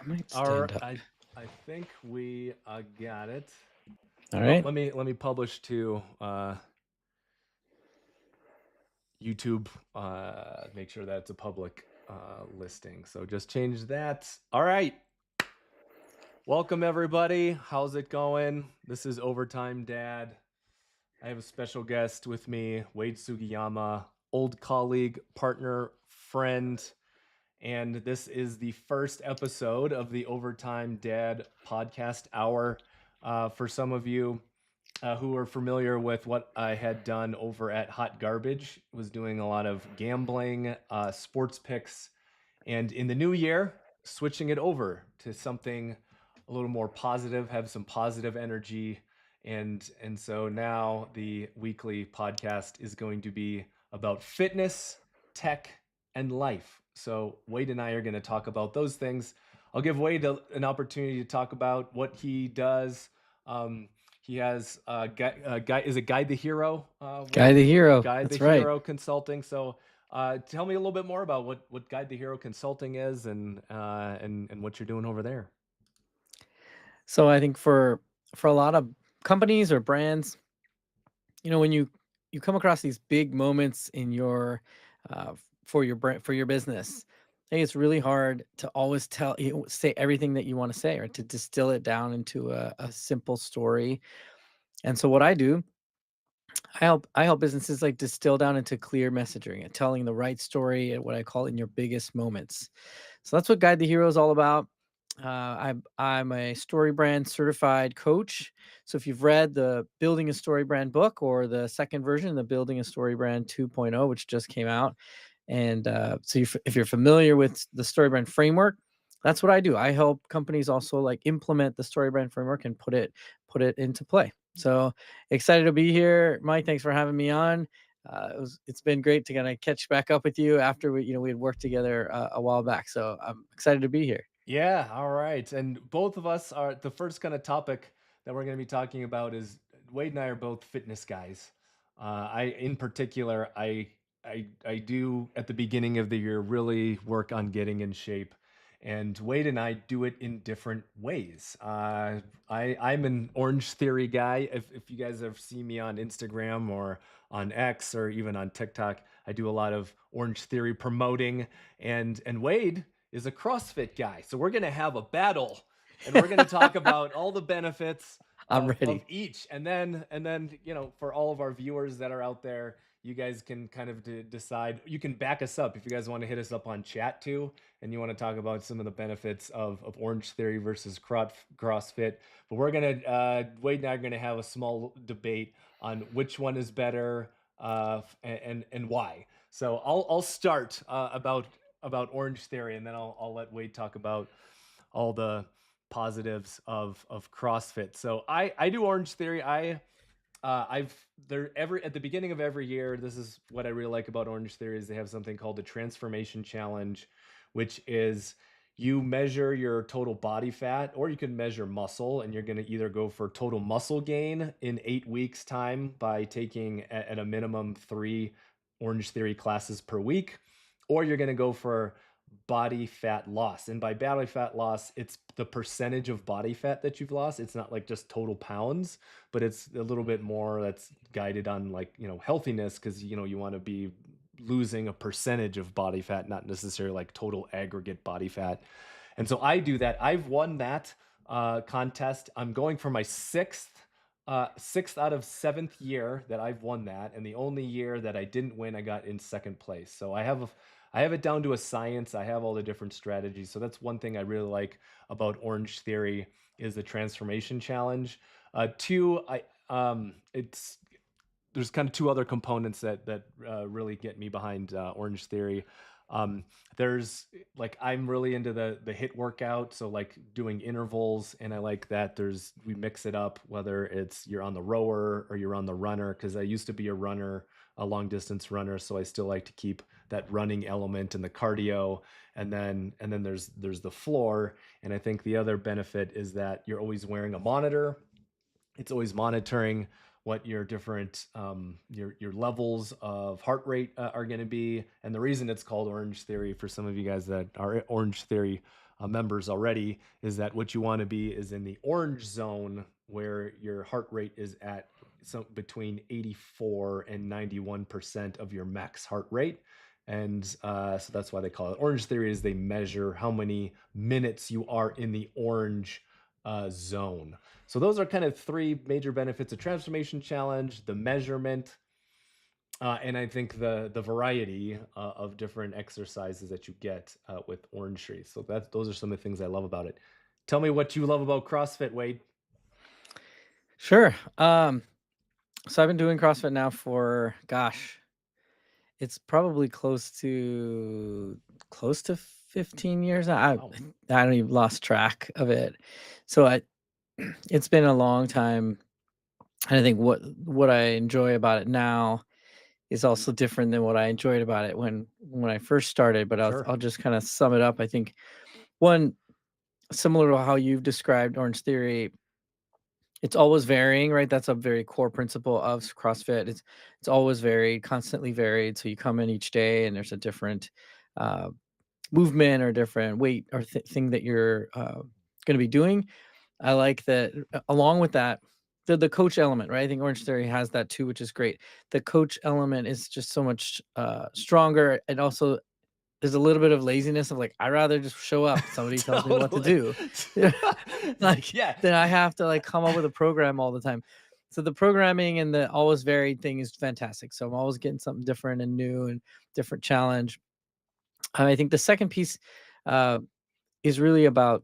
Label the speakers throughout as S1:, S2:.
S1: I might
S2: Our
S1: stand up.
S2: I think we got it.
S1: All
S2: Oh,
S1: right.
S2: let me publish to YouTube. Make sure that it's a public listing. So just change that. All right. Welcome everybody. How's it going? This is Overtime Dad. I have a special guest with me, Wade Sugiyama, old colleague, partner, friend, and this is the first episode of the Overtime Dad podcast hour. For some of you who are familiar with what I had done over at Hot Garbage, was doing a lot of gambling, sports picks, and in the new year, switching it over to something a little more positive, have some positive energy, and so now the weekly podcast is going to be about fitness, tech, and life. So Wade and I are going to talk about those things. I'll give Wade an opportunity to talk about what he does. Um, he has guy is it Guide the Hero,
S1: Guy
S2: Wade?
S1: the hero.
S2: Guide the
S1: That's right.
S2: Hero Consulting. So tell me a little bit more about what Guide the Hero Consulting is and what you're doing over there.
S1: So I think for a lot of companies or brands, when you come across these big moments in your for your brand for your business, I think it's really hard to always say everything that you want to say or to distill it down into a simple story. And so what I do, I help businesses like distill down into clear messaging and telling the right story at what I call in your biggest moments. So that's what Guide the Hero is all about. I'm a story brand certified coach. So if you've read the Building a Story Brand book or the second version, the Building a Story Brand 2.0, which just came out, and if you're familiar with the story brand framework, that's what I do. I help companies also like implement the story brand framework and put it into play. So excited to be here, Mike. Thanks for having me on. It's been great to kind of catch back up with you after we had worked together a while back. So I'm excited to be here.
S2: Yeah, all right. And both of us are the first kind of topic that we're going to be talking about is Wade and I are both fitness guys. In particular, I do at the beginning of the year really work on getting in shape, and Wade and I do it in different ways. I'm an Orange Theory guy. If you guys have seen me on Instagram or on X or even on TikTok, I do a lot of Orange Theory promoting, and Wade is a CrossFit guy. So we're going to have a battle and we're going to talk about all the benefits
S1: I'm
S2: of
S1: ready.
S2: each. And then, for all of our viewers that are out there, you guys can kind of decide. You can back us up if you guys want to hit us up on chat too, and you want to talk about some of the benefits of Orange Theory versus CrossFit. But we're gonna Wade and I are gonna have a small debate on which one is better and why. So I'll start about Orange Theory, and then I'll let Wade talk about all the positives of CrossFit. So I do Orange Theory. I've there every at the beginning of every year. This is what I really like about Orange Theory is they have something called the Transformation Challenge, which is you measure your total body fat, or you can measure muscle, and you're going to either go for total muscle gain in 8 weeks time by taking at a minimum 3 Orange Theory classes per week, or you're going to go for body fat loss. And by body fat loss, it's the percentage of body fat that you've lost. It's not like just total pounds, but it's a little bit more that's guided on like, healthiness, because you want to be losing a percentage of body fat, not necessarily like total aggregate body fat. And so I do that. I've won that contest. I'm going for my sixth out of seventh year that I've won that, and the only year that I didn't win, I got in second place. So I have it down to a science. I have all the different strategies. So that's one thing I really like about Orange Theory is the transformation challenge. Two, I it's there's kind of two other components that really get me behind Orange Theory. Um, there's like I'm really into the hit workout, so like doing intervals, and I like that. We mix it up whether it's you're on the rower or you're on the runner, because I used to be a runner, a long distance runner, so I still like to keep that running element and the cardio. And then there's the floor, and I think the other benefit is that you're always wearing a monitor. It's always monitoring what your different your levels of heart rate are going to be. And the reason it's called Orange Theory, for some of you guys that are Orange Theory members already, is that what you want to be is in the orange zone where your heart rate is at between 84 and 91% of your max heart rate. And so that's why they call it orange theory, is they measure how many minutes you are in the orange zone. So those are kind of three major benefits of transformation challenge: the measurement, and I think the variety of different exercises that you get with Orange Tree. So that those are some of the things I love about it. Tell me what you love about CrossFit, Wade.
S1: Sure. So I've been doing CrossFit now for, gosh, it's probably close to 15 years.
S2: Wow,
S1: I don't even lost track of it. So it's been a long time. And I think what I enjoy about it now is also different than what I enjoyed about it when I first started. But
S2: sure.
S1: I'll just kind of sum it up. I think one, similar to how you've described Orange Theory, it's always varying, right? That's a very core principle of CrossFit. It's always varied, constantly varied. So you come in each day and there's a different uh, movement or different weight or thing that you're going to be doing. I like that. Along with that, the coach element, right? I think Orange Theory has that too, which is great. The coach element is just so much stronger, and also there's a little bit of laziness of like, I rather just show up. Somebody tells me what to
S2: Totally.
S1: do. Like,
S2: Yeah.
S1: then I have to like come up with a program all the time. So the programming and the always varied thing is fantastic. So I'm always getting something different and new and different challenge. I think the second piece uh, is really about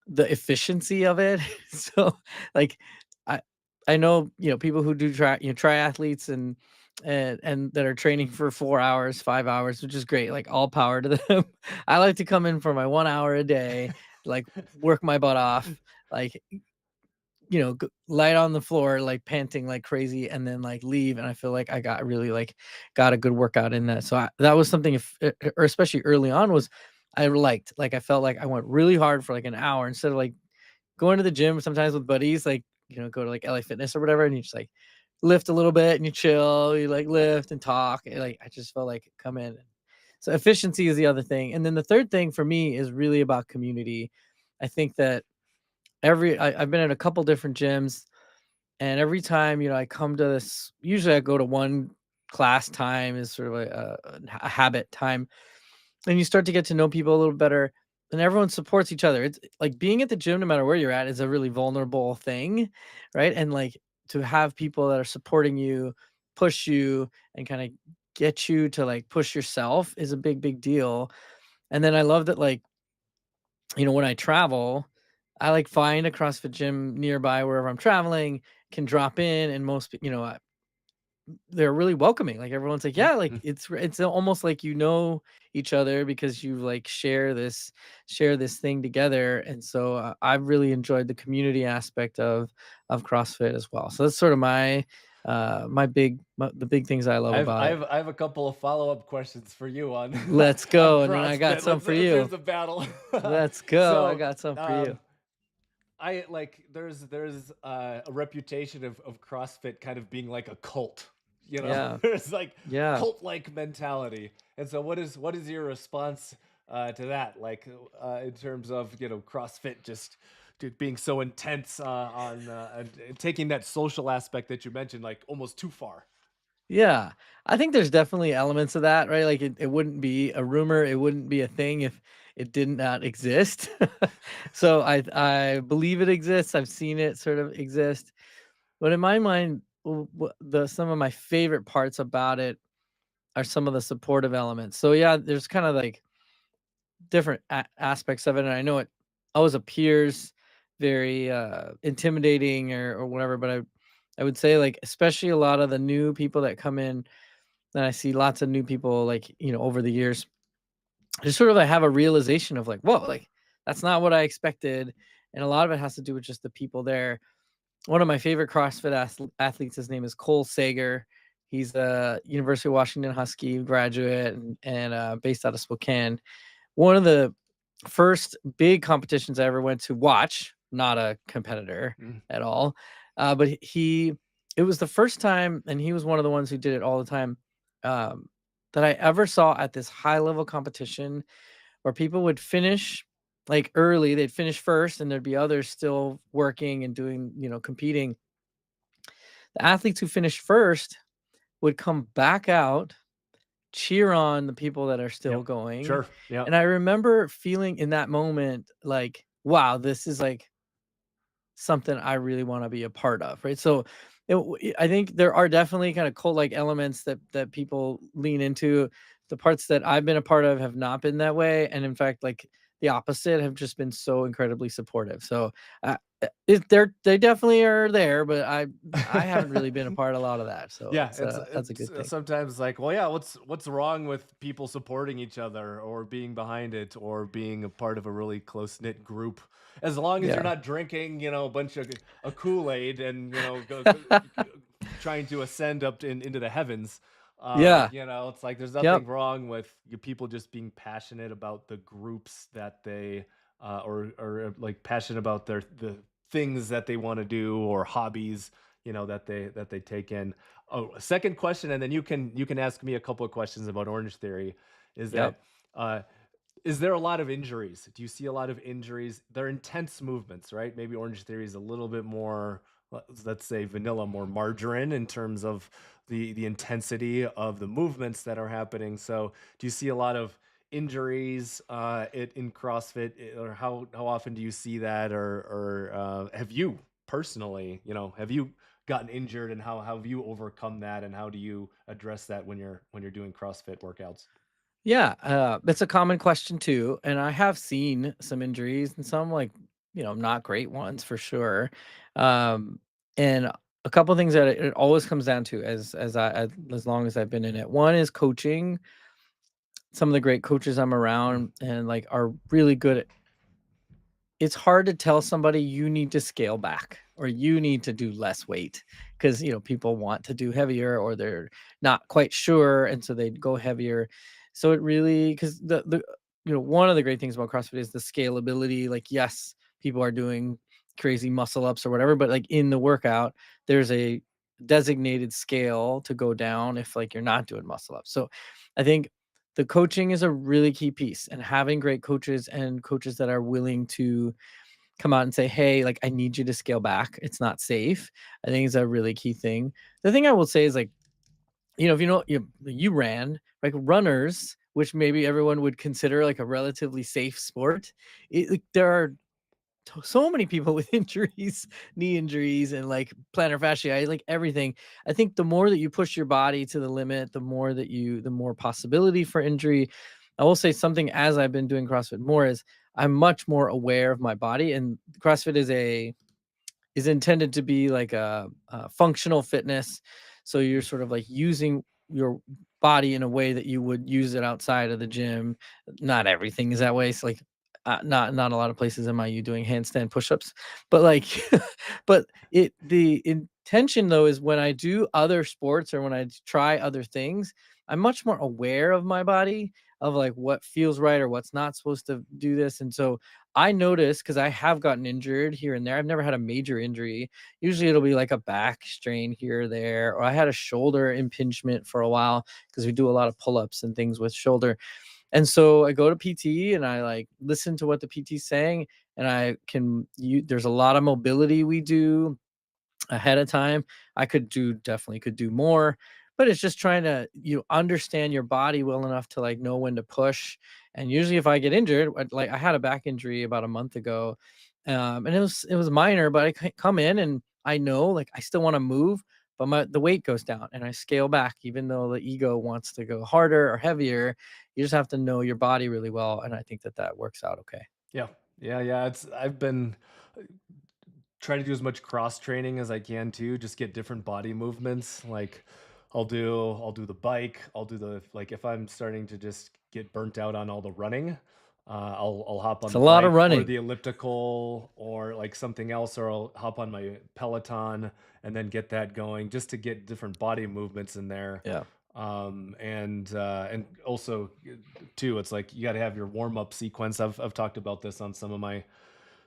S1: the efficiency of it. So, like, I I know, people who do triathletes and that are training for 4 hours, 5 hours, which is great, like, all power to them. I like to come in for my 1 hour a day, like, work my butt off, like, light on the floor, like, panting like crazy, and then, like, leave, and I feel like I got a good workout in that. So that was something, if or especially early on, was I liked. Like, I felt like I went really hard for, like, an hour instead of, like, going to the gym sometimes with buddies, like, go to, like, LA Fitness or whatever, and you just, like, lift a little bit and you chill, you, like, lift and talk, and, like, I just felt like come in. So efficiency is the other thing, and then the third thing for me is really about community. I think that I've been at a couple different gyms, and every time, I come to this, usually I go to one class time is sort of a habit time, and you start to get to know people a little better, and everyone supports each other. It's like being at the gym, no matter where you're at, is a really vulnerable thing, right? And like to have people that are supporting you, push you, and kind of get you to like push yourself is a big, big deal. And then I love that, like, when I travel, I like find a CrossFit gym nearby wherever I'm traveling, can drop in, and they're really welcoming. Like, everyone's like, "Yeah," like,
S2: Mhm.
S1: it's almost like each other because you, like, share this thing together, and so, I've really enjoyed the community aspect of CrossFit as well. So that's sort of the big things I love
S2: I've
S1: about it.
S2: I've I have a couple of follow-up questions for you on
S1: Let's
S2: on
S1: go, and then I got
S2: CrossFit.
S1: some for
S2: Let's here's
S1: you.
S2: the battle.
S1: Let's go, I
S2: So,
S1: got some for you.
S2: um, I like there's a reputation of CrossFit kind of being like a cult. You know,
S1: Yeah,
S2: there's like
S1: yeah.
S2: cult-like mentality. And so what is your response to that? Like in terms of, CrossFit just being so intense on and taking that social aspect that you mentioned like almost too far.
S1: Yeah, I think there's definitely elements of that, right? Like, it wouldn't be a rumor, it wouldn't be a thing if it did not exist. So I believe it exists. I've seen it sort of exist, but in my mind, the some of my favorite parts about it are some of the supportive elements. So yeah, there's kind of like different aspects of it, and I know it always appears very intimidating or whatever, but I would say, like, especially a lot of the new people that come in. And I see lots of new people, like, over the years, just sort of like have a realization of like, whoa, like, that's not what I expected. And a lot of it has to do with just the people there. One of my favorite CrossFit athletes, his name is Cole Sager. He's a University of Washington Husky graduate and based out of Spokane. One of the first big competitions I ever went to watch, not a competitor
S2: Mm.
S1: at all. But it was the first time, and he was one of the ones who did it all the time, um, that I ever saw at this high level competition where people would finish like early, they'd finish first, and there'd be others still working and doing, competing. The athletes who finished first would come back out, cheer on the people that are still
S2: Yep.
S1: going.
S2: Sure. Yeah.
S1: And I remember feeling in that moment like, wow, this is like something I really wanna be a part of, right? So, I think there are definitely kinda cult-like elements that people lean into. The parts that I've been a part of have not been that way, and in fact, like, the opposite, have just been so incredibly supportive. So, they definitely are there, but I haven't really been a part of a lot of that, so
S2: Yeah,
S1: it's,
S2: it's
S1: that's a
S2: it's
S1: good thing.
S2: sometimes like, well, yeah, what's wrong with people supporting each other or being behind it or being a part of a really close knit group, as long as you're
S1: Yeah.
S2: not drinking, a bunch of a Kool Aid and trying to ascend into the heavens.
S1: Yeah.
S2: It's like there's nothing
S1: Yep.
S2: wrong with people just being passionate about the groups that they or like passionate about the things that they want to do or hobbies that they take in. Oh, a second question, and then you can ask me a couple of questions about Orange Theory. Is
S1: Yep.
S2: that uh, is there a lot of injuries? Do you see a lot of injuries? They're intense movements, right? Maybe Orange Theory is a little bit more, let's say, vanilla, more margarine in terms of the intensity of the movements that are happening. So, do you see a lot of injuries in CrossFit, or how often do you see that, or have you personally, have you gotten injured, and how have you overcome that, and how do you address that when you're doing CrossFit workouts?
S1: Yeah, that's a common question too, and I have seen some injuries and some like, not great ones for sure. Um, and a couple things that it always comes down to as long as I've been in it. One is coaching. Some of the great coaches I'm
S2: Mm.
S1: around and like are really good at, it's hard to tell somebody you need to scale back or you need to do less weight because people want to do heavier or they're not quite sure and so they go heavier. So it really, because the one of the great things about CrossFit is the scalability. Like, yes, people are doing crazy muscle ups or whatever, but like in the workout there's a designated scale to go down if like you're not doing muscle ups. So I think the coaching is a really key piece, and having great coaches and coaches that are willing to come out and say, "Hey, like I need you to scale back. It's not safe." I think is a really key thing. The thing I will say is like, if you ran, like runners, which maybe everyone would consider like a relatively safe sport, like, there are so many people with injuries, knee injuries, and like plantar fasciitis, like everything. I think the more that you push your body to the limit, the more possibility for injury. I will say something as I've been doing CrossFit more is I'm much more aware of my body, and CrossFit is intended to be like a functional fitness. So you're sort of like using your body in a way that you would use it outside of the gym. Not everything is that way. So like, not a lot of places am I you doing handstand push-ups, but like, but the intention though is when I do other sports or when I try other things, I'm much more aware of my body, of like what feels right or what's not supposed to do this, and so I noticed because I have gotten injured here and there. I've never had a major injury. Usually it'll be like a back strain here or there, or I had a shoulder impingement for a while because we do a lot of pull-ups and things with shoulder. And so I go to PT and I like listen to what the PT's saying, and there's a lot of mobility we do ahead of time. I definitely could do more, but it's just trying to understand your body well enough to like know when to push. And usually if I get injured, like I had a back injury about a month ago, and it was minor, but come in and I know like I still want to move, but the weight goes down and I scale back even though the ego wants to go harder or heavier. You just have to know your body really well, and I think that works out okay.
S2: Yeah. Yeah, yeah. I've been trying to do as much cross training as I can too, just get different body movements. Like I'll do the bike, I'll do the like if I'm starting to just get burnt out on all the running, I'll hop on
S1: It's a
S2: the
S1: lot of
S2: bike or
S1: running.
S2: the elliptical or like something else, or I'll hop on my Peloton and then get that going just to get different body movements in there.
S1: Yeah.
S2: And also too, it's like you got to have your warm up sequence. I've talked about this on some of my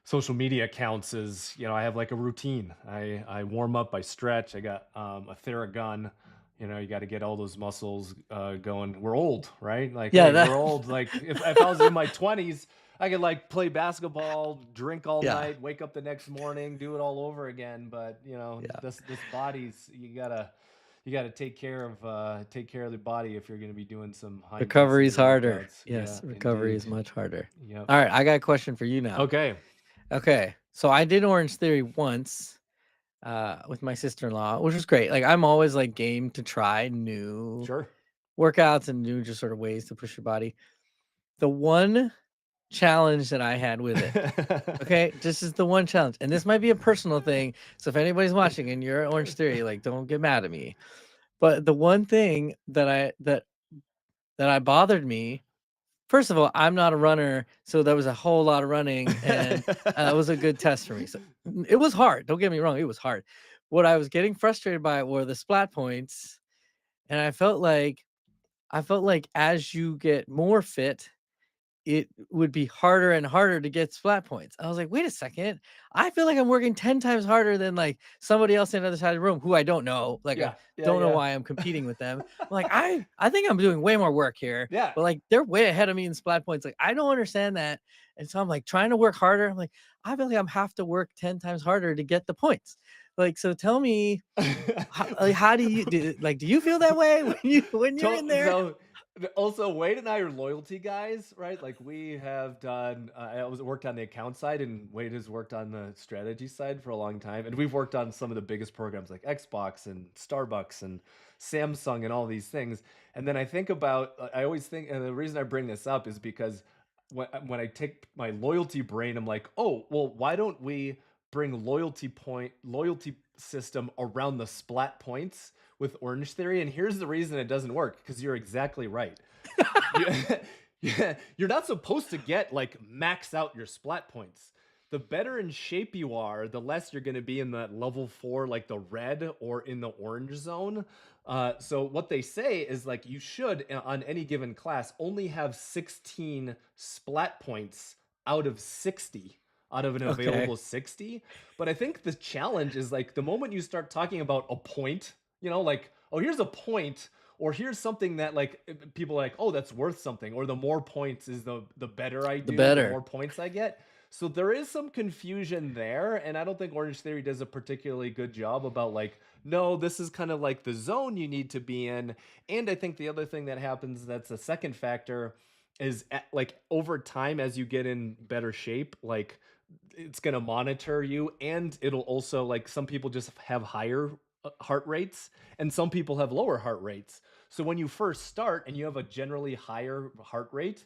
S2: social media accounts. Is I have like a routine. I warm up, I stretch, I got a Theragun You got to get all those muscles going. We're old, right? Like,
S1: Yeah,
S2: hey,
S1: that
S2: we're old. Like, if I was in my 20s, I could like play basketball, drink all
S1: yeah,
S2: night, wake up the next morning, do it all over again. But
S1: yeah.
S2: this body's you gotta take care of the body if you're gonna be doing some high intensity
S1: Recovery's harder.
S2: workouts. Yeah,
S1: Yes, recovery
S2: indeed.
S1: is much harder.
S2: Yep.
S1: All right, I got a question for you now.
S2: Okay.
S1: Okay, so I did Orange Theory once with my sister-in-law, which was great. Like I'm always like game to try new
S2: Sure.
S1: workouts and new just sort of ways to push your body. The one challenge that I had with it. Okay, this is the one challenge, and this might be a personal thing. So if anybody's watching and you're at Orange Theory, like don't get mad at me. But the one thing that I bothered me. First of all, I'm not a runner, so there was a whole lot of running, and it was a good test for me. So it was hard. Don't get me wrong, it was hard. What I was getting frustrated by were the splat points, and I felt like as you get more fit, it would be harder and harder to get splat points. I was like, "Wait a second. I feel like I'm working 10 times harder than, like, somebody else on the other side of the room who I don't know, like, I
S2: Yeah. Yeah.
S1: don't know
S2: Yeah.
S1: why I'm competing with them." I'm like, "I think I'm doing way more work here,
S2: Yeah.
S1: but, like, they're way ahead of me in splat points." Like, I don't understand that, and so I'm, like, trying to work harder. I'm like, "I feel like I'm have to work 10 times harder to get the points." Like, so tell me, how do you feel that way when you're in there?
S2: So also Wade and I are loyalty guys, right? Like we have done I was worked on the account side and Wade has worked on the strategy side for a long time. And we've worked on some of the biggest programs like Xbox and Starbucks and Samsung and all these things. And then I think about I always think, and the reason I bring this up is because when I take my loyalty brain, I'm like, oh, well, why don't we bring loyalty system around the splat points with Orange Theory? And here's the reason it doesn't work, because you're exactly right. You, yeah, you're not supposed to get like max out your splat points. The better in shape you are, the less you're going to be in that level 4, like the red or in the orange zone. So what they say is like you should on any given class only have 16 splat points out of 60, out of an
S1: Okay.
S2: available 60. But I think the challenge is like the moment you start talking about a point, like, oh, here's a point, or here's something that like people are like, oh, that's worth something, or the more points is the better I
S1: The
S2: do, the more
S1: better.
S2: points I get. So there is some confusion there, and I don't think Orange Theory does a particularly good job about like, no, this is kind of like the zone you need to be in. And I think the other thing that happens that's a second factor is like over time as you get in better shape, like it's going to monitor you, and it'll also like some people just have higher heart rates and some people have lower heart rates. So when you first start and you have a generally higher heart rate,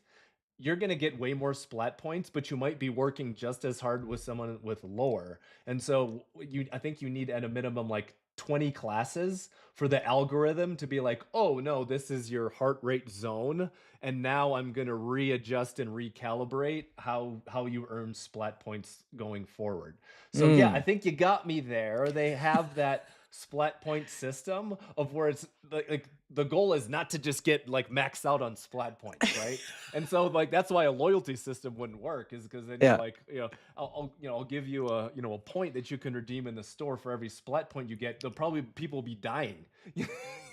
S2: you're going to get way more splat points, but you might be working just as hard with someone with lower. And so I think you need at a minimum like 20 classes for the algorithm to be like, oh no, this is your heart rate zone. And now I'm going to readjust and recalibrate how you earn splat points going forward. So yeah, I
S1: Mm.
S2: think you got me there. They have that splat point system of where it's like the goal is not to just get like maxed out on splat points, right? And so like that's why a loyalty system wouldn't work, is because then you're
S1: Yeah.
S2: like, I'll give you a point that you can redeem in the store for every splat point you get. They'll probably people be dying. you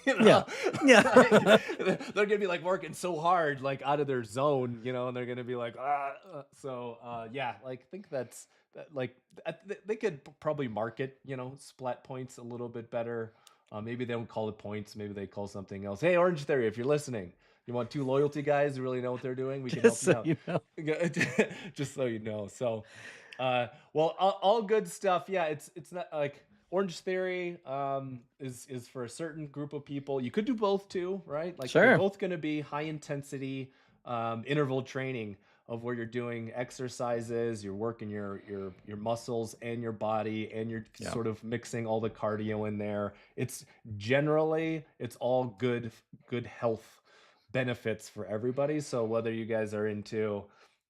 S1: Yeah.
S2: know,
S1: Yeah.
S2: like, they're gonna be like working so hard, like out of their zone, and they're gonna be like, yeah, like I think that's that, like they could probably market, splat points a little bit better. Maybe they don't call it points. Maybe they call something else. Hey, Orange Theory, if you're listening, you want two loyalty guys who really know what they're doing? We can
S1: Just
S2: help you
S1: so
S2: out.
S1: you know.
S2: Just so you know. So, well, all good stuff. Yeah, it's not like Orange Theory is for a certain group of people. You could do both too, right? Like they're
S1: Sure.
S2: both going to be high intensity interval training of where you're doing exercises, you're working your muscles and your body, and you're
S1: Yeah.
S2: sort of mixing all the cardio in there. It's all good health benefits for everybody. So whether you guys are into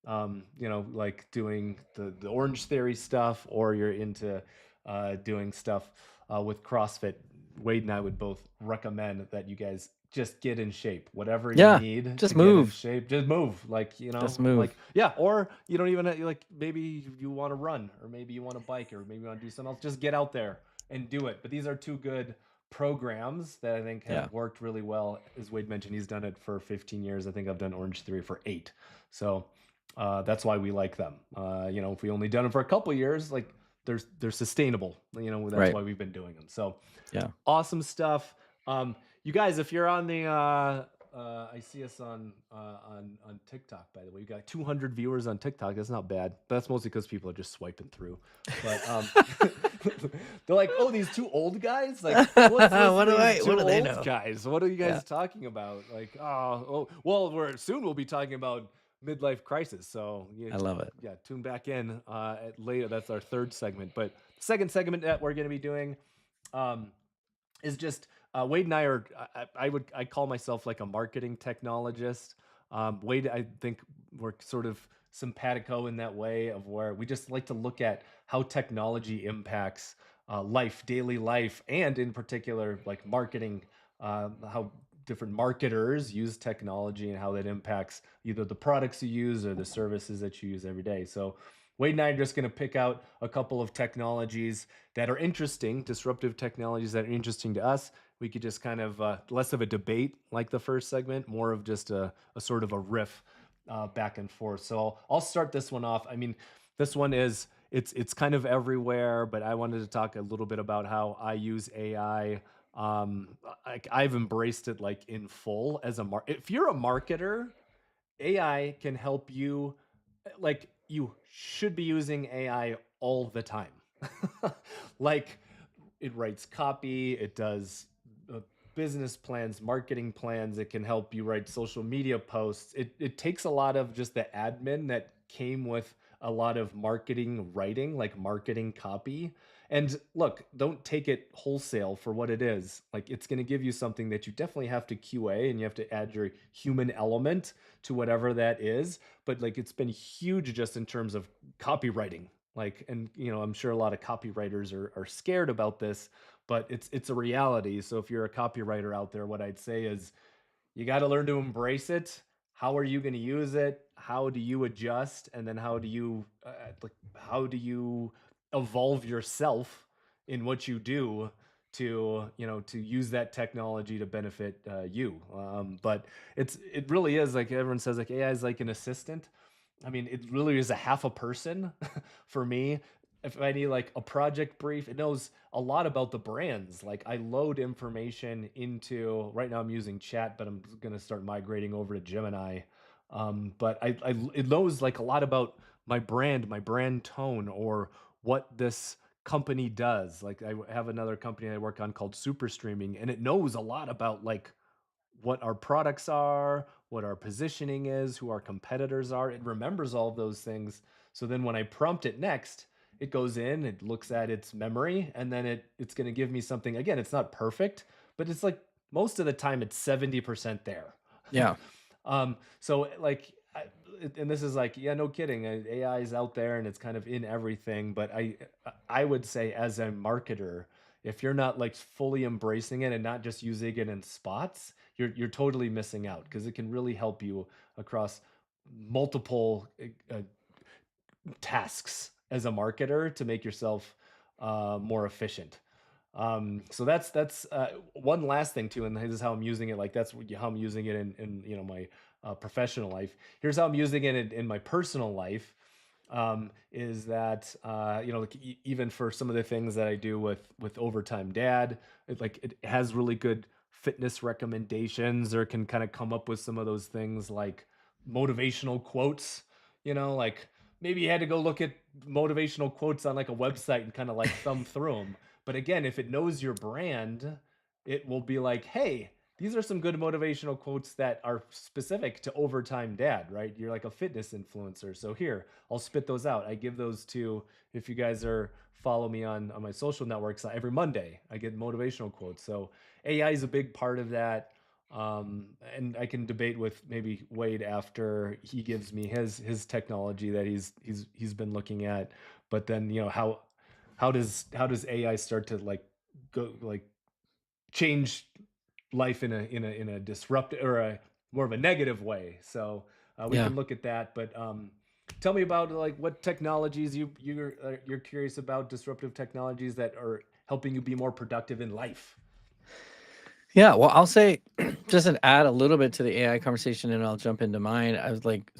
S2: like doing the Orange Theory stuff, or you're into doing stuff with CrossFit, Wade and I would both recommend that you guys just get in shape. Whatever you
S1: Yeah.
S2: need to
S1: Just
S2: get in
S1: move.
S2: shape, just move. Like,
S1: Just move.
S2: like, yeah, or you don't even like maybe you want to run, or maybe you want to bike, or maybe you want to do something else. Just get out there and do it. But these are two good programs that I think
S1: Yeah.
S2: have worked really well. As Wade mentioned, he's done it for 15 years. I think I've done Orange Theory for 8. So that's why we like them. If we only done them for a couple years, like they're sustainable. That's
S1: Right.
S2: why we've been doing them. So
S1: Yeah.
S2: awesome stuff. You guys, if you're on the, I see us on TikTok. By the way, we got 200 viewers on TikTok. That's not bad. That's mostly because people are just swiping through. But they're like, "Oh, these two old guys. Like, who wants to listen to these
S1: What
S2: two
S1: do they
S2: old
S1: know?
S2: guys? What are you
S1: Yeah.
S2: guys talking about? Like, oh, well, we're soon we'll be talking about midlife crisis. So
S1: I love it.
S2: yeah, tune back in at later. That's our third segment. But second segment that we're going to be doing. Um, is just Wade and I are I call myself like a marketing technologist. Wade, I think we're sort of simpatico in that way of where we just like to look at how technology impacts daily life, and in particular like marketing, how different marketers use technology and how that impacts either the products you use or the services that you use every day. So Wade and I are just going to pick out a couple of technologies that are interesting, disruptive technologies that are interesting to us. We could just kind of less of a debate like the first segment, more of just a sort of a riff back and forth. So I'll start this one off. I mean, this one is it's kind of everywhere, but I wanted to talk a little bit about how I use AI. I've embraced it like in full as if you're a marketer, AI can help you. Like, you should be using AI all the time. Like, it writes copy, it does uh, business plans, marketing plans, it can help you write social media posts. It takes a lot of just the admin that came with a lot of marketing writing, like marketing copy. And look, don't take it wholesale for what it is. Like, it's going to give you something that you definitely have to QA, and you have to add your human element to whatever that is. But like, it's been huge just in terms of copywriting. Like, and I'm sure a lot of copywriters are scared about this, but it's a reality. So if you're a copywriter out there, what I'd say is you got to learn to embrace it. How are you going to use it? How do you adjust? And then how do you evolve yourself in what you do to use that technology to benefit you? But it really is like everyone says, like AI is like an assistant. I mean, it really is a half a person for me. If I need like a project brief, it knows a lot about the brands. Like, I load information into, right now I'm using chat, but I'm going to start migrating over to Gemini. But it knows like a lot about my brand tone, or what this company does. Like, I have another company I work on called Super Streaming, and it knows a lot about like what our products are, what our positioning is, who our competitors are. It remembers all of those things. So then when I prompt it next, it goes in, it looks at its memory, and then it's going to give me something. Again, it's not perfect, but it's like most of the time it's 70% there.
S1: Yeah.
S2: So like, and this is like, yeah, no kidding. AI is out there and it's kind of in everything. But I would say, as a marketer, if you're not like fully embracing it and not just using it in spots, you're totally missing out, because it can really help you across multiple tasks as a marketer to make yourself more efficient. So that's one last thing too, and this is how I'm using it. Like, that's how I'm using it in my professional life. Here's how I'm using it in my personal life. Is that like, even for some of the things that I do with Overtime Dad, it has really good fitness recommendations, or can kind of come up with some of those things like motivational quotes. Like, maybe you had to go look at motivational quotes on like a website and kind of like thumb through them. But again, if it knows your brand, it will be like, hey, these are some good motivational quotes that are specific to Overtime Dad, right? You're like a fitness influencer. So here, I'll spit those out. I give those to, if you guys follow me on my social networks, every Monday, I get motivational quotes. So AI is a big part of that. And I can debate with maybe Wade after he gives me his technology that he's been looking at. But then, how does AI start to like go like change life in a disruptive, or a more of a negative way? So we
S1: Yeah.
S2: can look at that. But tell me about like what technologies you're curious about, disruptive technologies that are helping you be more productive in life.
S1: Yeah, well, I'll say just to add a little bit to the AI conversation, and I'll jump into mine. I was like,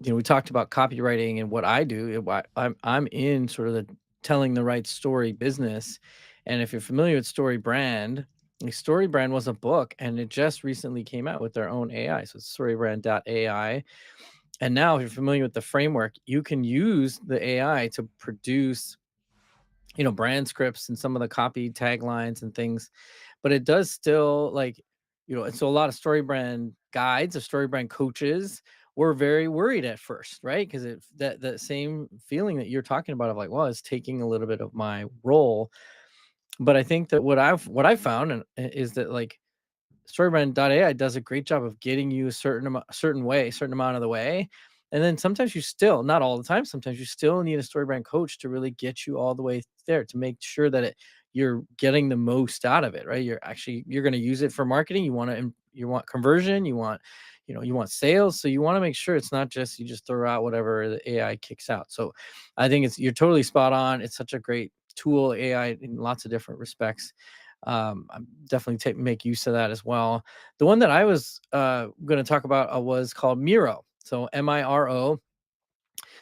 S1: we talked about copywriting and what I do. I'm in sort of the telling the right story business, and if you're familiar with Story Brand, like Story Brand was a book, and it just recently came out with their own AI. So it's StoryBrand.ai, and now if you're familiar with the framework, you can use the AI to produce brand scripts and some of the copy taglines and things, but it does still like, and so a lot of story brand guides or story brand coaches were very worried at first, right? Because that same feeling that you're talking about of like, well, it's taking a little bit of my role. But I think that what I've found is that like StoryBrand.ai does a great job of getting you a certain amount of the way. And then sometimes you still, not all the time, sometimes you still need a StoryBrand coach to really get you all the way there to make sure that you're getting the most out of it, right? You're going to use it for marketing. You want conversion, you want sales. So you want to make sure it's not just you just throw out whatever the AI kicks out. So I think you're totally spot on. It's such a great tool, AI in lots of different respects. I'm definitely make use of that as well. The one that I was going to talk about was called Miro. So Miro,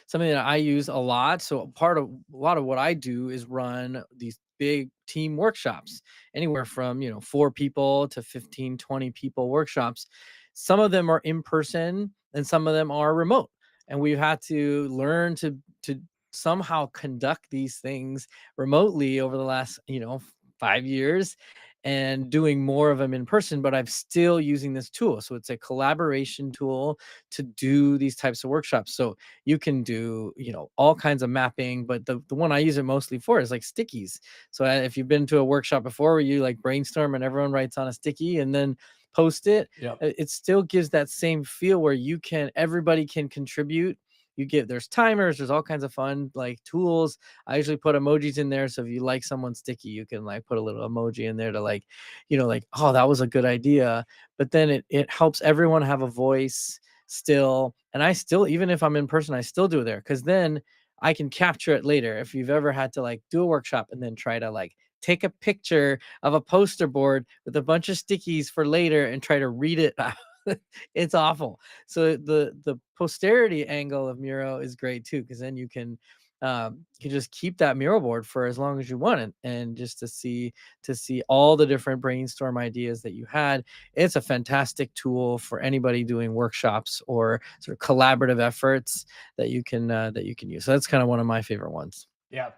S1: something that I use a lot. So part of a lot of what I do is run these big team workshops, anywhere from, 4 people to 15, 20 people workshops. Some of them are in person and some of them are remote. And we've had to learn to somehow conduct these things remotely over the last, 5 years, and doing more of them in person, but I'm still using this tool. So it's a collaboration tool to do these types of workshops. So you can do all kinds of mapping, but the one I use it mostly for is like stickies. So if you've been to a workshop before where you like brainstorm and everyone writes on a sticky and then post it,
S2: Yep.
S1: it still gives that same feel where everybody can contribute. There's timers, there's all kinds of fun like tools. I usually put emojis in there, so if you like someone sticky, you can like put a little emoji in there to like, like, oh, that was a good idea. But then it helps everyone have a voice still. And I still, even if I'm in person, I still do it there, because then I can capture it later. If you've ever had to like do a workshop and then try to like take a picture of a poster board with a bunch of stickies for later and try to read it out, it's awful. So the posterity angle of Miro is great too, because then you can just keep that mural board for as long as you want it, and just to see all the different brainstorm ideas that you had. It's a fantastic tool for anybody doing workshops or sort of collaborative efforts that you can use. So that's kind of one of my favorite ones.
S2: Yeah,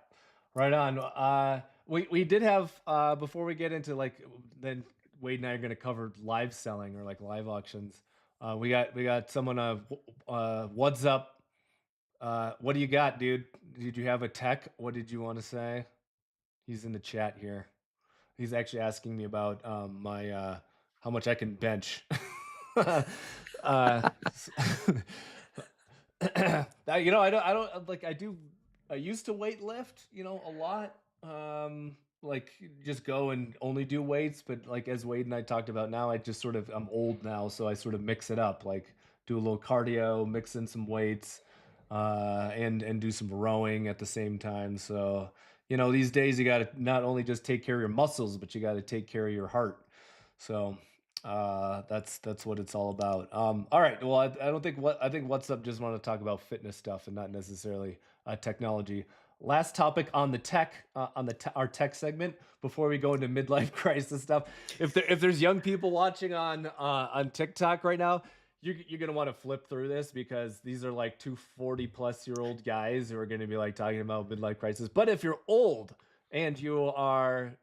S2: right on. We did have before we get into like then Wade and I are going to cover live selling or like live auctions. We got someone what's up? What do you got, dude? Did you have a tech? What did you want to say? He's in the chat here. He's actually asking me about my how much I can bench. uh, s- I don't like I used to weight lift, a lot. Like just go and only do weights, but like as Wade and I talked about now, I'm old now, so I sort of mix it up, like do a little cardio, mix in some weights, and do some rowing at the same time. So, these days you got to not only just take care of your muscles, but you got to take care of your heart. So, that's what it's all about. All right. Well, I think what's up just want to talk about fitness stuff and not necessarily technology. Last topic on the tech our tech segment before we go into midlife crisis stuff. If there's young people watching on TikTok right now, you're gonna want to flip through this because these are like two 40-plus-year-old guys who are gonna be like talking about midlife crisis. But if you're old and you are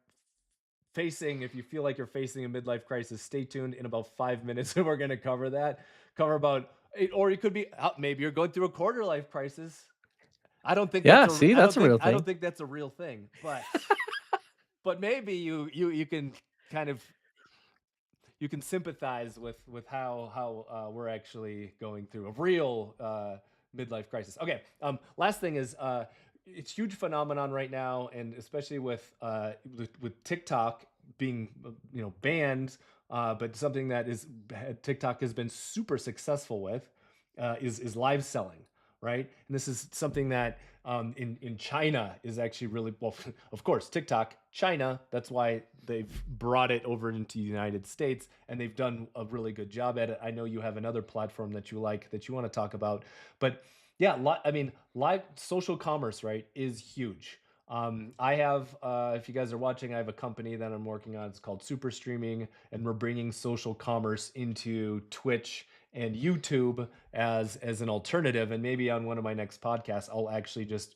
S2: if you feel like you're facing a midlife crisis, stay tuned. In about 5 minutes, we're going to cover that. Cover about, or you could be, maybe you're going through a quarter life crisis. I don't think that's
S1: Yeah,
S2: a,
S1: see, that's a real
S2: I don't
S1: thing.
S2: think that's a real thing, but maybe you can kind of you can sympathize with how we're actually going through a real midlife crisis. Okay. Last thing is it's huge phenomenon right now, and especially with TikTok being banned, but something that is TikTok has been super successful with is live selling. right? And this is something that in China is actually really well. Of course, TikTok, China. That's why they've brought it over into the United States, and they've done a really good job at it. I know you have another platform that you like that you want to talk about, but yeah, I mean, live social commerce, right, is huge. I have, if you guys are watching, I have a company that I'm working on. It's called Super Streaming, and we're bringing social commerce into Twitch and YouTube as an alternative. And maybe on one of my next podcasts, I'll actually just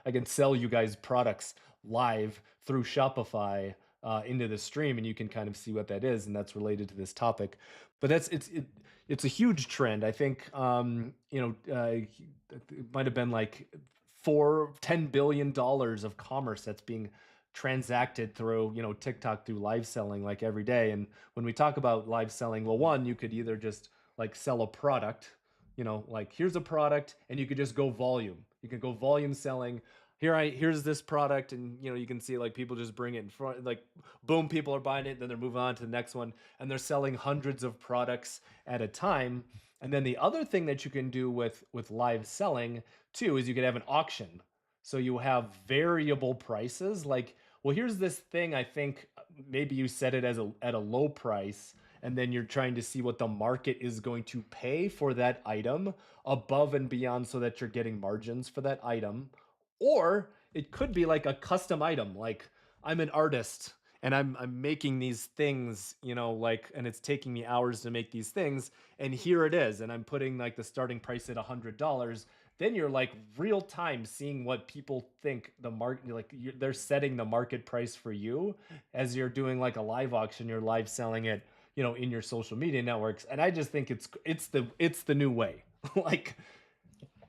S2: I can sell you guys products live through Shopify into the stream, and you can kind of see what that is, and that's related to this topic. But it's a huge trend. I think it might have been like $10 billion of commerce that's being transacted through TikTok through live selling like every day. And when we talk about live selling, well, one, you could either just like sell a product, like here's a product, and you could just go volume. You can go volume selling. Here's this product, and you can see like people just bring it in front, like boom, people are buying it, then they're moving on to the next one, and they're selling hundreds of products at a time. And then the other thing that you can do with live selling too is you could have an auction. So you have variable prices. Like, well, here's this thing. I think maybe you set it at a low price, and then you're trying to see what the market is going to pay for that item above and beyond, so that you're getting margins for that item. Or it could be like a custom item. Like, I'm an artist and I'm making these things, like, and it's taking me hours to make these things, and here it is, and I'm putting like the starting price at $100. Then you're like real time seeing what people think the market, like they're setting the market price for you as you're doing like a live auction. You're live selling it, in your social media networks. And I just think it's the new way. Like,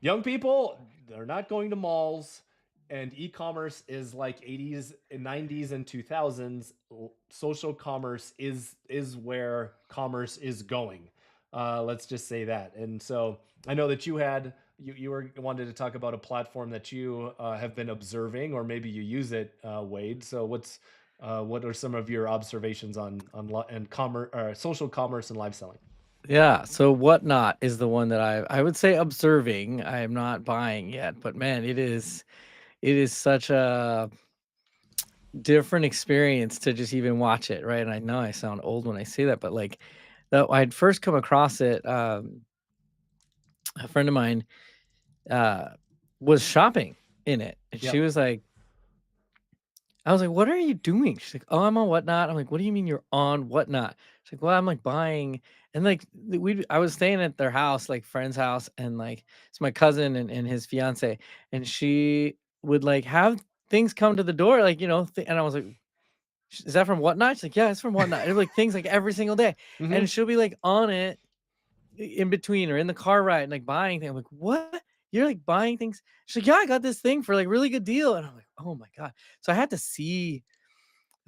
S2: young people, they're not going to malls, and e-commerce is like 80s and 90s and 2000s. Social commerce is where commerce is going. Let's just say that. And so I know that you were wanted to talk about a platform that you have been observing, or maybe you use it, Wade. So what are some of your observations and commerce, social commerce and live selling?
S1: Yeah, so Whatnot is the one that I would say observing. I am not buying yet, but man, it is such a different experience to just even watch it, right? And I know I sound old when I say that, but like I'd first come across it, a friend of mine uh was shopping in it, and she
S2: Yep.
S1: was like, I was like, "What are you doing?" She's like, "Oh, I'm on Whatnot." I'm like, "What do you mean you're on Whatnot?" She's like, "Well, I'm like buying," and like I was staying at their house, like friend's house, and like it's my cousin and his fiance, and she would like have things come to the door, like and I was like, Is that from Whatnot?" She's like, "Yeah, it's from Whatnot." And like things like every single day, and
S2: Hmm.
S1: she'll be like on it in between or in the car ride and like buying things. I'm like, "What? You're like buying things?" She's like, "Yeah, I got this thing for like really good deal," and I'm like, "Oh my god!" So I had to see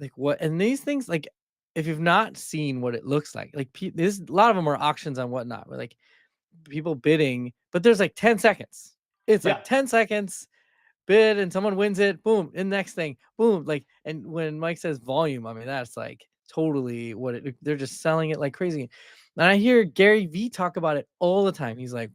S1: like, what and these things, like, if you've not seen what it looks like, there's a lot of them are auctions on Whatnot, where, like, people bidding, but there's, like, 10 seconds. It's, like,
S2: Yeah.
S1: 10 seconds, bid, and someone wins it, boom, and next thing, boom, like and when Mike says volume, I mean, that's, like, totally what they're just selling it like crazy. And I hear Gary Vee talk about it all the time. He's like,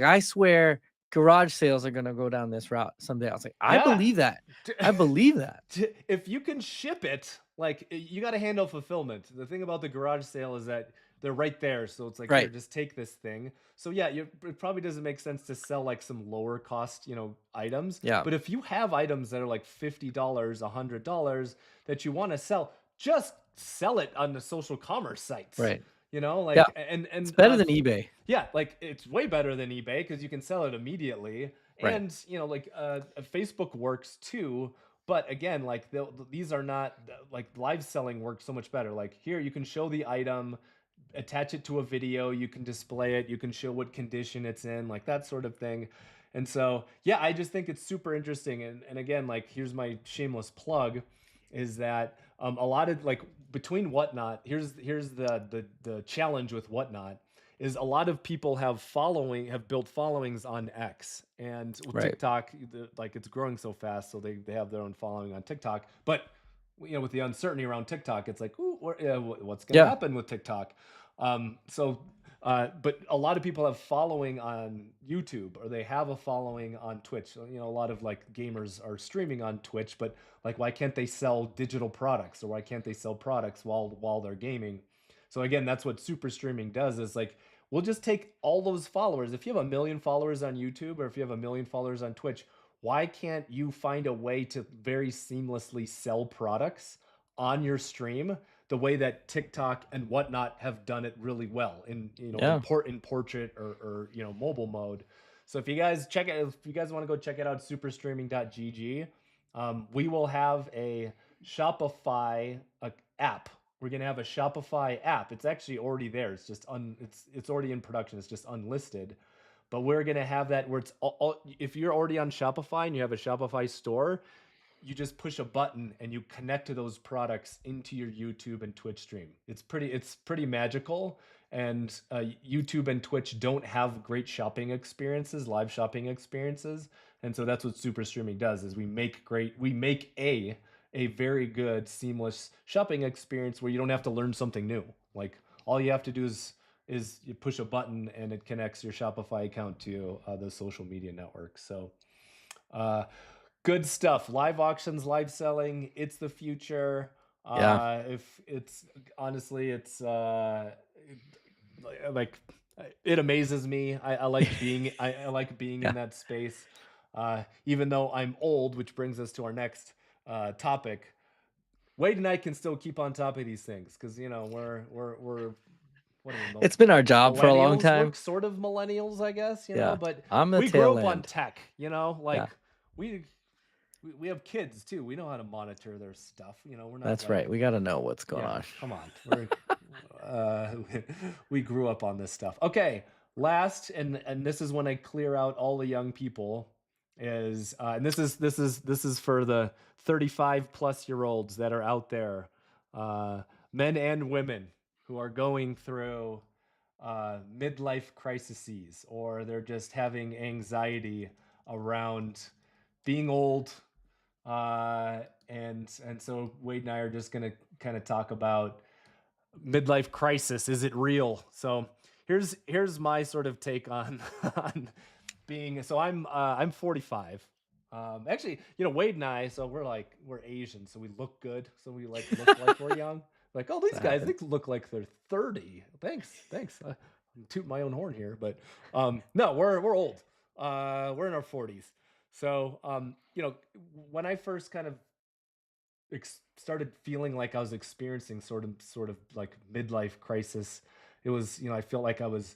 S1: "I swear garage sales are gonna go down this route someday." I was like, "I
S2: Yeah.
S1: believe that. I believe that."
S2: If you can ship it, like, you got to handle fulfillment. The thing about the garage sale is that they're right there, so it's like, here,
S1: Right.
S2: just take this thing. So yeah, it probably doesn't make sense to sell like some lower cost, items.
S1: Yeah.
S2: But if you have items that are like $50, $100 that you want to sell, just sell it on the social commerce sites.
S1: Right. Yeah.
S2: Like, and
S1: It's
S2: and
S1: better than eBay.
S2: yeah, like it's way better than eBay because you can sell it immediately.
S1: Right.
S2: And like Facebook works too, but again, like these are not like live selling works so much better. Like, here you can show the item, attach it to a video, you can display it, you can show what condition it's in, like that sort of thing. And so yeah, I just think it's super interesting. And again, like, here's my shameless plug, is that a lot of like between Whatnot, here's the challenge with Whatnot is a lot of people have built followings on X, and with
S1: Right.
S2: TikTok, like, it's growing so fast, so they have their own following on TikTok. But with the uncertainty around TikTok, it's like, ooh, what's going to
S1: Yeah.
S2: happen with TikTok? So But a lot of people have following on YouTube or they have a following on Twitch. So, a lot of like gamers are streaming on Twitch, but like, why can't they sell digital products or why can't they sell products while they're gaming? So again, that's what super streaming does. Is like, we'll just take all those followers. If you have a million followers on YouTube or if you have a million followers on Twitch, why can't you find a way to very seamlessly sell products on your stream the way that TikTok and whatnot have done it really well in
S1: Yeah.
S2: in portrait or mobile mode. So if you guys want to go check it out, superstreaming.gg. We will have a Shopify app. We're gonna have a Shopify app. It's actually already there. It's just it's already in production. It's just unlisted. But we're gonna have that where if you're already on Shopify and you have a Shopify store, you just push a button and you connect to those products into your YouTube and Twitch stream. It's pretty magical. And YouTube and Twitch don't have great shopping experiences, live shopping experiences, and so that's what super streaming does. Is we make a very good seamless shopping experience where you don't have to learn something new. Like, all you have to do is you push a button and it connects your Shopify account to the social media network. So uh, good stuff. Live auctions, live selling. It's the future.
S1: Yeah.
S2: If it's honestly, it's like it amazes me. I like being in
S1: Yeah.
S2: that space. Even though I'm old, which brings us to our next topic. Wade and I can still keep on top of these things because we're what are we
S1: It's been our job for a long
S2: millennials? We're
S1: time.
S2: sort of millennials, I guess,
S1: Yeah.
S2: but
S1: I'm the
S2: we grew
S1: tail
S2: up on
S1: end.
S2: tech,
S1: Yeah.
S2: like we we have kids too. We know how to monitor their stuff. We're not
S1: That's
S2: like,
S1: right. We gotta know what's going
S2: yeah,
S1: on.
S2: come on. Uh, we grew up on this stuff. Okay, last and this is when I clear out all the young people is and this is for the 35 plus year olds that are out there, uh, men and women who are going through midlife crises or they're just having anxiety around being old, and so Wade and I are just going to kind of talk about midlife crisis. Is it real? So here's my sort of take on on being. So I'm 45. Actually, Wade and I. So we're Asian, so we look good. So we like look like we're young. Like, oh, these
S1: That
S2: guys, they
S1: happens.
S2: look like they're 30. Thanks. I'm toot my own horn here, but no, we're old. We're in our 40s. So when I first kind of started feeling like I was experiencing sort of like midlife crisis. It was, I felt like I was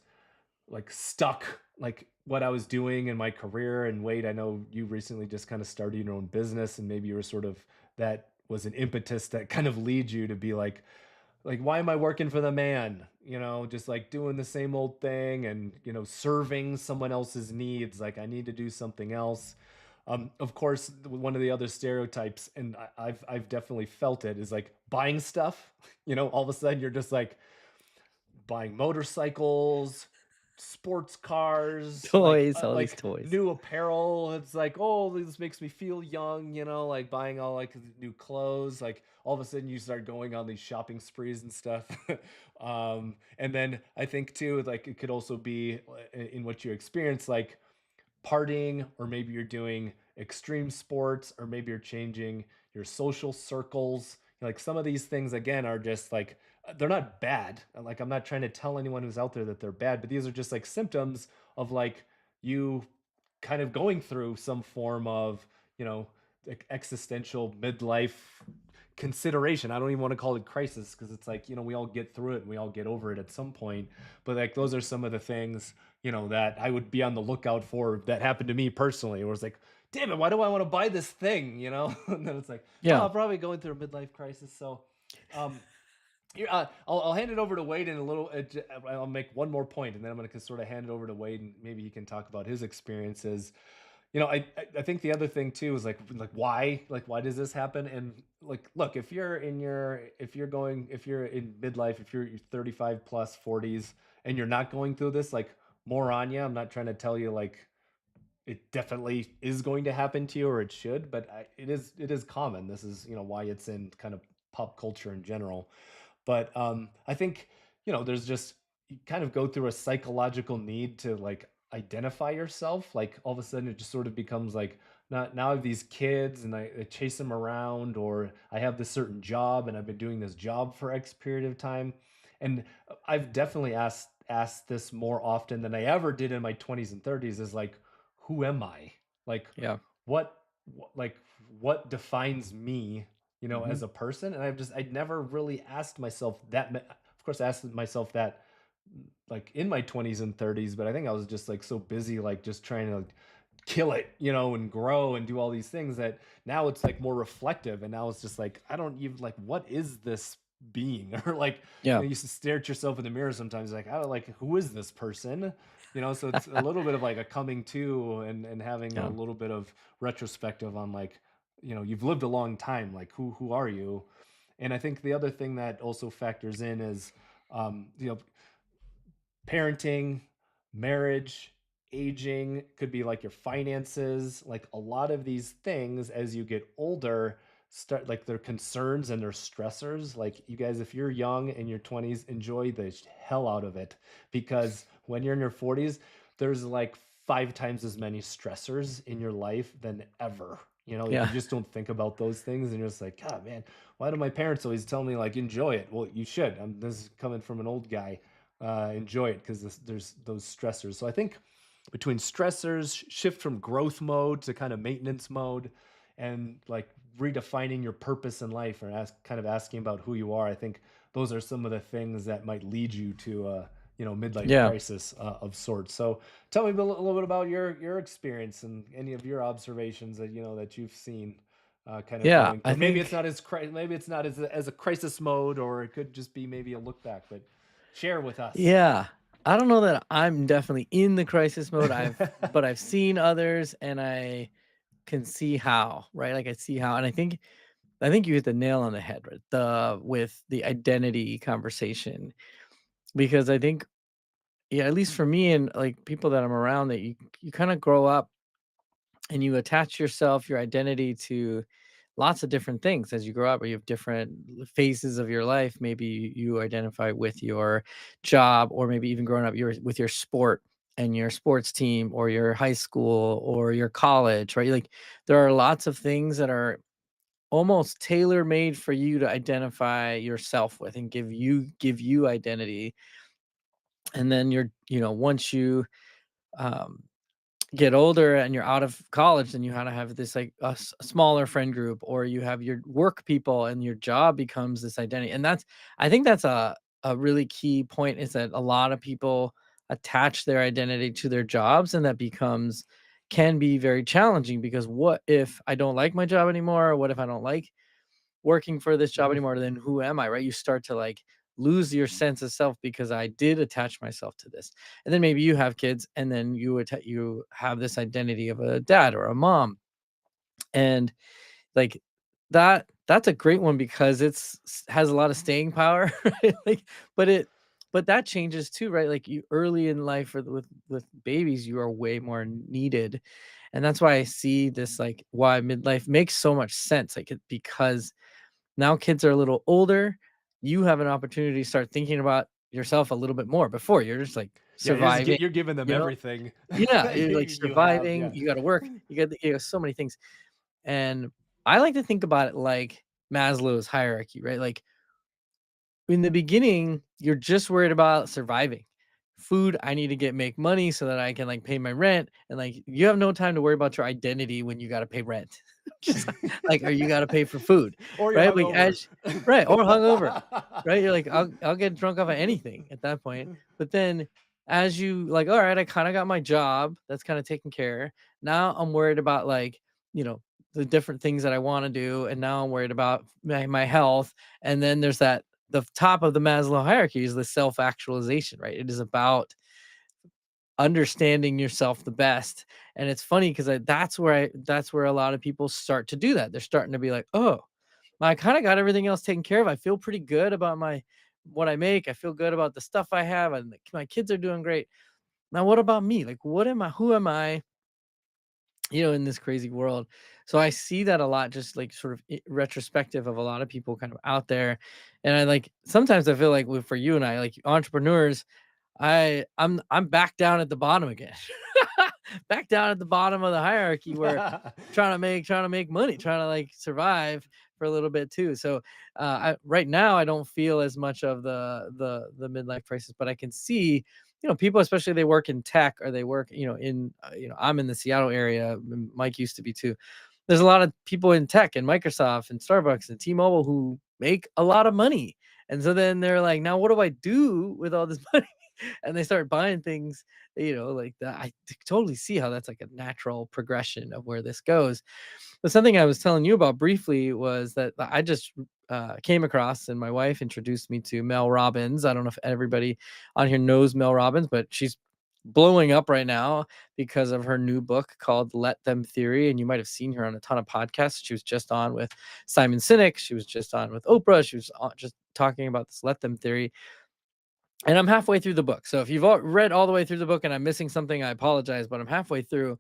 S2: like stuck, like what I was doing in my career. And Wade, I know you recently just kind of started your own business, and maybe you were sort of that was an impetus that kind of leads you to be like why am I working for the man? Just like doing the same old thing and serving someone else's needs. Like, I need to do something else. Of course, one of the other stereotypes, and I've definitely felt it, is like buying stuff. All of a sudden you're just like buying motorcycles, sports cars,
S1: Toys, all these
S2: like
S1: toys.
S2: new apparel. It's like, oh, this makes me feel young, like buying all like new clothes. Like, all of a sudden you start going on these shopping sprees and stuff. And then I think too, like, it could also be in what you experience, like partying, or maybe you're doing extreme sports, or maybe you're changing your social circles. Like, some of these things again are just like they're not bad. Like, I'm not trying to tell anyone who's out there that they're bad, but these are just like symptoms of like you kind of going through some form of, like existential midlife consideration. I don't even want to call it crisis because it's like, we all get through it and we all get over it at some point. But like, those are some of the things, that I would be on the lookout for that happened to me personally, where it's like, damn it, why do I want to buy this thing? And then it's like, oh,
S1: Yeah.
S2: I'm probably going through a midlife crisis. So, um, here, I'll hand it over to Wade in a little. I'll make one more point, and then I'm going to sort of hand it over to Wade, and maybe he can talk about his experiences. I think the other thing too is like why does this happen? And like, look, if you're in midlife, if you're 35 plus 40s and you're not going through this, like, more on you. I'm not trying to tell you like it definitely is going to happen to you or it should, but it is common. This is why it's in kind of pop culture in general. But I think there's just you kind of go through a psychological need to like identify yourself. Like all of a sudden, it just sort of becomes like, now I have these kids and I chase them around, or I have this certain job and I've been doing this job for X period of time. And I've definitely asked this more often than I ever did in my 20s and 30s, is like, who am I? Like,
S1: Yeah.
S2: like what defines me,
S1: Mhm.
S2: as a person? And I'd never really asked myself that. Of course, I asked myself that like in my 20s and 30s, but I think I was just like so busy, like just trying to like, kill it, and grow and do all these things, that now it's like more reflective. And now it's just like, I don't even like, what is this being? Or like,
S1: Yeah.
S2: you used to stare at yourself in the mirror sometimes, like, I don't like, who is this person? So it's a little bit of like a coming to, and having a
S1: Yeah.
S2: little bit of retrospective on like, you've lived a long time, like who are you? And I think the other thing that also factors in is, parenting, marriage, aging, could be like your finances, like a lot of these things as you get older start, like their concerns and their stressors. Like you guys, if you're young in your 20s, enjoy the hell out of it, because when you're in your 40s, there's like 5 times as many stressors in your life than ever. You
S1: Yeah.
S2: just don't think about those things, and you're just like, God, man, why do my parents always tell me like enjoy it? Well, you should. This is coming from an old guy. Enjoy it, because there's those stressors. So I think between stressors, shift from growth mode to kind of maintenance mode, and like redefining your purpose in life, or kind of asking about who you are, I think those are some of the things that might lead you to a midlife
S1: Yeah.
S2: crisis of sorts. So tell me a little bit about your experience and any of your observations that that you've seen. Kind of
S1: Yeah.
S2: going
S1: I
S2: through. Maybe it's
S1: think
S2: not maybe it's not as a crisis mode, or it could just be maybe a look back. But share with us.
S1: yeah. I don't know that I'm definitely in the crisis mode. I've seen others and I can see how, right? Like I see how, and I think you hit the nail on the head, right? With the identity conversation, because I think, yeah, at least for me and like people that I'm around, that you kind of grow up and you attach yourself, your identity to lots of different things as you grow up. Or you have different phases of your life. Maybe you identify with your job, or maybe even growing up, you're with your sport and your sports team, or your high school, or your college, right? Like there are lots of things that are almost tailor made for you to identify yourself with and give you identity. And then once you um get older and you're out of college, then you kind of have this like a smaller friend group, or you have your work people, and your job becomes this identity. And I think that's a really key point, is that a lot of people attach their identity to their jobs, and that becomes can be very challenging, because what if I don't like my job anymore? What if I don't like working for this job
S2: Mhm.
S1: anymore? Then who am I, right? You start to like lose your sense of self, because I did attach myself to this. And then maybe you have kids, and then you have this identity of a dad or a mom. And like that's a great one, because has a lot of staying power, right? Like, but it but that changes too, right? Like you early in life, with babies, you are way more needed. And that's why I see this, like why midlife makes so much sense, like because now kids are a little older, you have an opportunity to start thinking about yourself a little bit more. Before, you're just like
S2: Yeah,
S1: surviving,
S2: you're giving them
S1: you know?
S2: everything
S1: Yeah,
S2: that
S1: you're like
S2: you have.
S1: surviving,
S2: Yeah.
S1: you gotta work, you got so many things. And I like to think about it like Maslow's hierarchy, right? Like in the beginning, you're just worried about surviving. Food, I need to make money so that I can like pay my rent. And like you have no time to worry about your identity when you gotta pay rent. Just like, or you gotta pay for food,
S2: Or you're
S1: right? Like
S2: hungover.
S1: right, or hungover, right? You're like, I'll get drunk off of anything at that point. But then as you like, all right, I kind of got my job that's kind of taken care. Now I'm worried about like, you know, the different things that I want to do. And now I'm worried about my health. And then there's the top of the Maslow hierarchy is the self-actualization, right? It is about understanding yourself the best. And it's funny because that's where a lot of people start to do that. They're starting to be like, oh, I kind of got everything else taken care of. I feel pretty good about my what I make. I feel good about the stuff I have, and my kids are doing great. Now, what about me? Like, what am I? Who am I? In this crazy world. So I see that a lot, just like sort of retrospective of a lot of people kind of out there. And I like sometimes I feel like for you and I, like entrepreneurs, I'm back down at the bottom again. Back down at the bottom of the hierarchy where trying to make money, trying to like survive for a little bit too. So right now I don't feel as much of the midlife crisis, but I can see, people, especially they work in tech or they work, I'm in the Seattle area. Mike used to be too. There's a lot of people in tech and Microsoft and Starbucks and T-Mobile who make a lot of money. And so then they're like, now what do I do with all this money? And they start buying things, like that. Totally see how that's like a natural progression of where this goes. But something I was telling you about briefly was that I just came across, and my wife introduced me to Mel Robbins. I don't know if everybody on here knows Mel Robbins, but she's blowing up right now because of her new book called Let Them Theory. And you might have seen her on a ton of podcasts. She was just on with Simon Sinek. She was just on with Oprah. She was just talking about this Let Them Theory. And I'm halfway through the book. So if you've read all the way through the book and I'm missing something, I apologize, but I'm halfway through.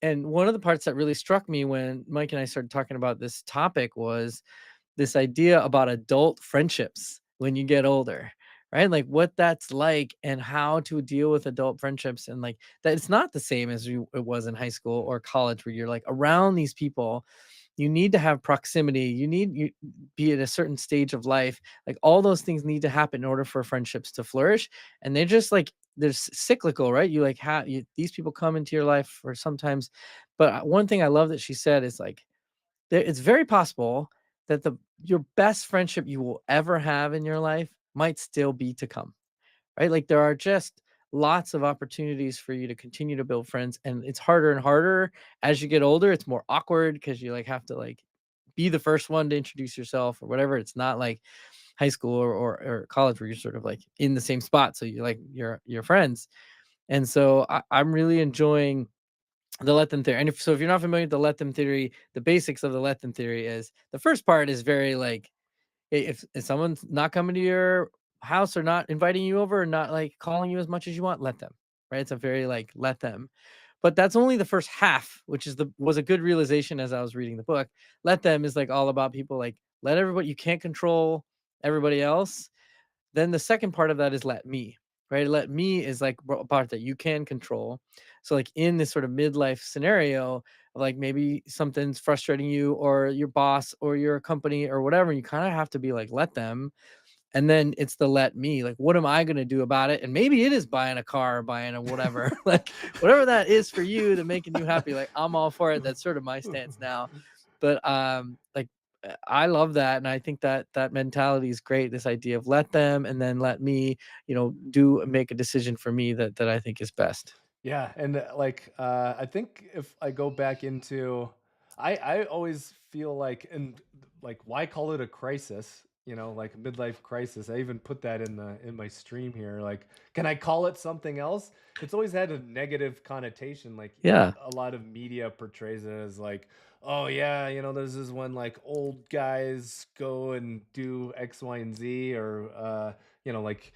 S1: And one of the parts that really struck me when Mike and I started talking about this topic was this idea about adult friendships when you get older, right? Like what that's like and how to deal with adult friendships, and like that it's not the same as it was in high school or college where you're like around these people. You need to have proximity. You be at a certain stage of life. Like all those things need to happen in order for friendships to flourish. And they're just like there's cyclical, right? You like have these people come into your life for sometimes. But one thing I love that she said is like it's very possible that the your best friendship you will ever have in your life might still be to come, right? Like there are just lots of opportunities for you to continue to build friends, and it's harder and harder as you get older. It's more awkward because you like have to like be the first one to introduce yourself or whatever. It's not like high school or college where you're sort of like in the same spot, so you like your friends. And so I'm really enjoying the let them theory. And if you're not familiar with the let them theory, the basics of the let them theory is the first part is very like if someone's not coming to your house or not inviting you over or not like calling you as much as you want, let them. Right? It's a very like let them. But that's only the first half, which is the was a good realization as I was reading the book. Let them is like all about people like let everybody you can't control everybody else. Then the second part of that is let me, right? Let me is like a part that you can control. So like in this sort of midlife scenario, of like maybe something's frustrating you or your boss or your company or whatever, you kind of have to be like let them. And then it's the let me, like what am I going to do about it? And maybe it is buying a car or buying a whatever, like whatever that is for you to making you happy. Like I'm all for it. That's sort of my stance now. But like I love that, and I think that that mentality is great. This idea of let them and then let me, do make a decision for me that I think is best.
S2: Yeah, and, I think if I go back into I always feel like like, why call it a crisis? You know, like, midlife crisis. I even put that in my stream here, like, can I call it something else? It's always had a negative connotation, like,
S1: Yeah,
S2: a lot of media portrays it as like, "Oh, yeah, this is when, like, old guys go and do X, Y, and Z," or, like,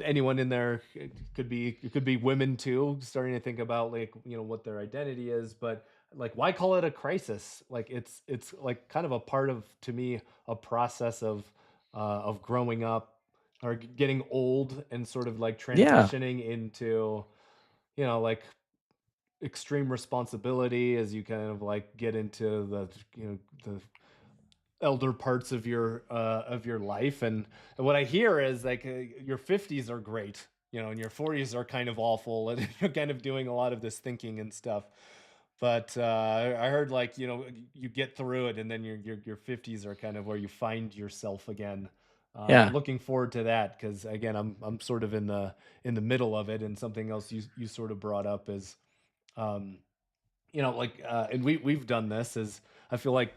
S2: anyone in there it could be women too, starting to think about like what their identity is, but like why call it a crisis? Like it's like kind of a part of, to me, a process of growing up or getting old and sort of like
S1: yeah,
S2: transitioning into like extreme responsibility as you kind of like get into the elder parts of your life. And what I hear is like your 50s are great, and your 40s are kind of awful, and you're kind of doing a lot of this thinking and stuff. But I heard like you get through it, and then your 50s are kind of where you find yourself again. I'm
S1: yeah,
S2: looking forward to that because again, I'm sort of in the middle of it. And something else you sort of brought up is um and we've done this, is I feel like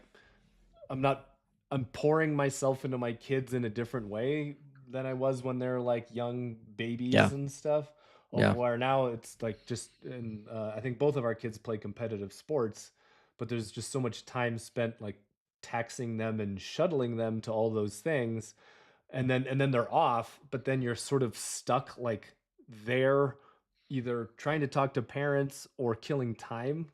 S2: I'm not I'm pouring myself into my kids in a different way than I was when they're like young
S1: yeah,
S2: babies and stuff. Of
S1: yeah,
S2: where now it's like just, and I think both of our kids play competitive sports, but there's just so much time spent like taxing them and shuttling them to all those things, and then they're off, but then you're sort of stuck like there, either trying to talk to parents or killing time,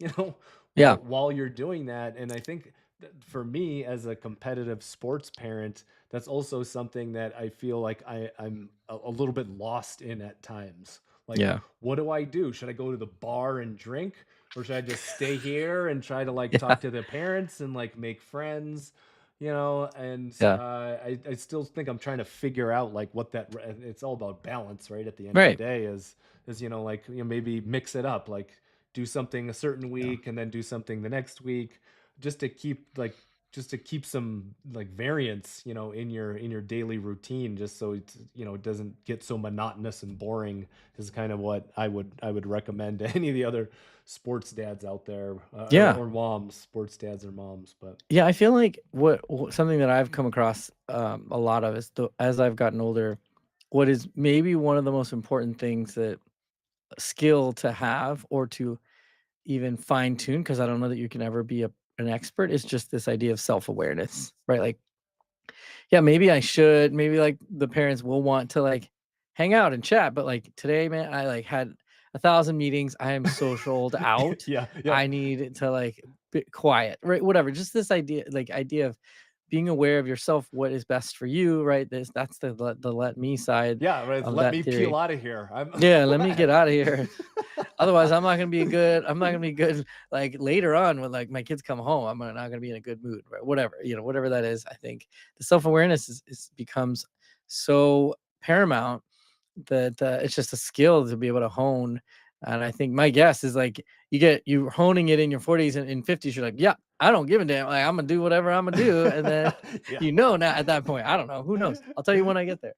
S1: yeah,
S2: while you're doing that. And I think for me as a competitive sports parent, that's also something that I feel like I'm a little bit lost in at times. Like,
S1: Yeah.
S2: what do I do? Should I go to the bar and drink, or should I just stay here and try to like
S1: Yeah.
S2: talk to the parents and like make friends? You know, and
S1: Yeah.
S2: I still think I'm trying to figure out like what that it's all about balance, right? At the end of the
S1: Right.
S2: day, is like maybe mix it up, like do something a certain
S1: Yeah.
S2: week and then do something the next week, just to keep like just to keep some like variance, in your daily routine, just so it doesn't get so monotonous and boring, is kind of what I would recommend to any of the other sports dads out there,
S1: Yeah.
S2: or moms, sports dads or moms. But
S1: Yeah, I feel like something that I've come across a lot of is as I've gotten older, what is maybe one of the most important things that skill to have or to even fine tune, because I don't know that you can ever be an expert, is just this idea of self awareness, right? Like, yeah, maybe I should, maybe like the parents will want to like hang out and chat, but like today, man, I like had 1,000 meetings. I am socialed out.
S2: yeah,
S1: I
S2: yep.
S1: need to like be quiet, right? Whatever. Just this idea of being aware of yourself, what is best for you, right? That's the let me side
S2: Yeah, right,
S1: of
S2: let
S1: that
S2: me peel
S1: theory.
S2: out of here. I'm
S1: Yeah, let me get out of here. Otherwise, I'm not gonna be good, like, later on when, like, my kids come home, not gonna be in a good mood, right? Whatever, whatever that is, I think the self-awareness is becomes so paramount that, it's just a skill to be able to hone, and I think my guess is, like, you honing it in your 40s and 50s, you're like, "Yeah, I don't give a damn, like, Imma do whatever Imma do," and then,
S2: yeah.
S1: now at that point, I don't know, who knows? I'll tell you when I get there.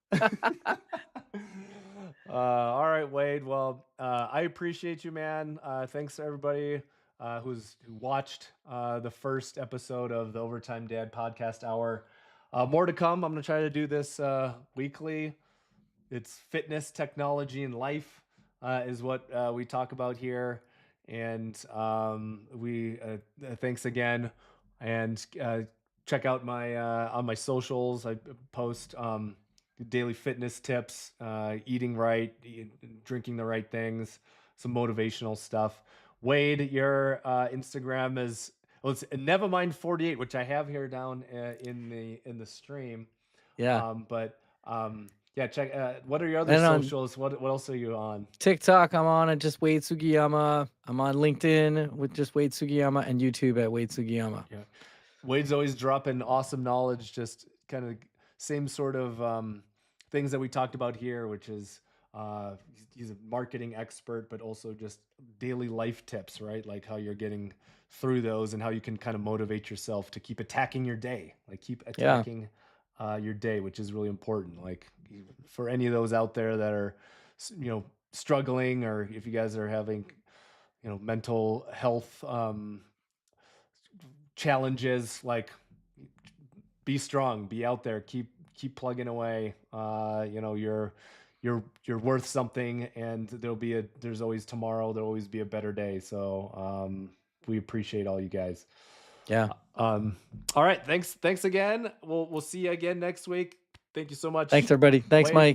S2: All right, Wade. Well, I appreciate you, man. Thanks to everybody who watched the first episode of the Overtime Dad podcast hour. More to come. I'm gonna try to do this weekly. It's fitness, technology, and life is what we talk about here. And we thanks again. And check out my on my socials. I post daily fitness tips, eating right, drinking the right things, some motivational stuff. Wade, your Instagram is, well, it's Nevermind 48, which I have here down in the stream.
S1: Yeah,
S2: But yeah, check. What are your other
S1: and on
S2: socials? What else are you on?
S1: TikTok, I'm on at just Wade Sugiyama. I'm on LinkedIn with just Wade Sugiyama and YouTube at Wade Sugiyama.
S2: Yeah, Wade's always dropping awesome knowledge. Just kind of same sort of things that we talked about here, which is he's a marketing expert, but also just daily life tips, right? Like how you're getting through those and how you can kind of motivate yourself to keep attacking your day, like keep
S1: Yeah,
S2: attacking your day, which is really important. Like for any of those out there that are, struggling, or if you guys are having, mental health challenges, like be strong, be out there, keep plugging away. You're worth something, and there's always tomorrow. There'll always be a better day. So we appreciate all you guys.
S1: yeah.
S2: All right, thanks again. We'll see you again next week. Thank you so
S1: Thanks,
S2: much,
S1: everybody. Thanks,
S2: Wade.
S1: Mike.